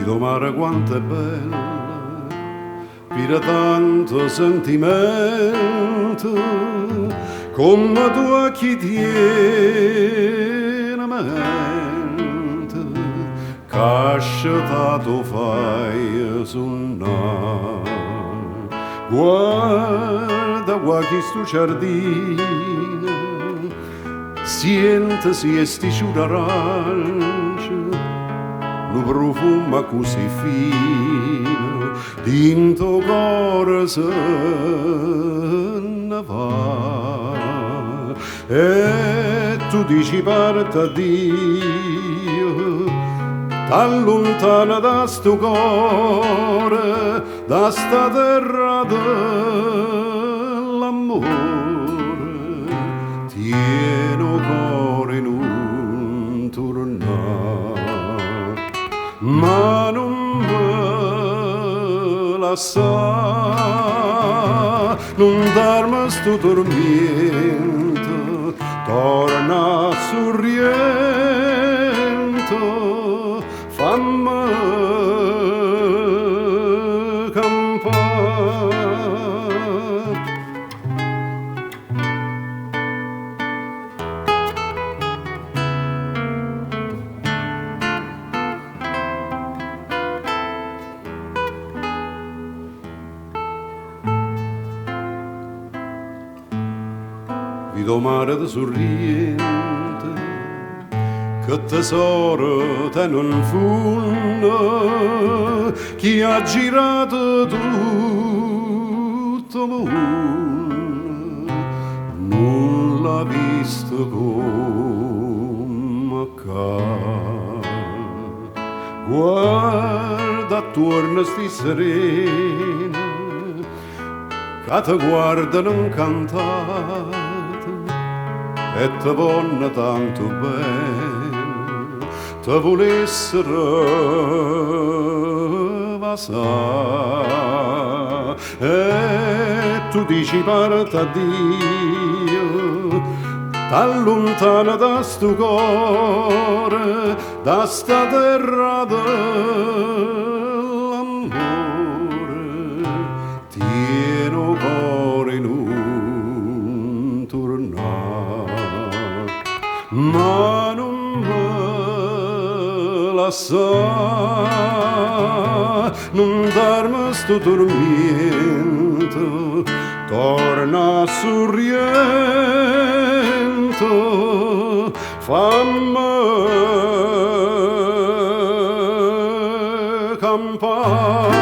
Vito mare quanto è bella, pira tanto sentimento, come tu a chi tiene mente, casciatato fai suonare. Guarda qua chi sto giardino, sientesi e sti d'arancia, un profumo così fino, dinto cuore se ne va. E tu dici parte Dio, tan lontana da sto cuore, da sta terra dell'amore, tieno cuore non tornare, ma non me lasciare, non darmi sto tormento, torna sorriento, fammi campare. Vito mare da sorriente, che tesoro te non funno, chi ha girato tutto mondo, non l'ha visto come accade. Guarda attorno sti serena, che te guardano incantato e te vogliono tanto bene, te volessero vasare. E tu dici parte Dio, tan lontana da sto cuore, da sta terra dell'amore, tieno cuore non tornare, ma non me lasciare, non darmi sto tormento, torna sorriento, fammi campare.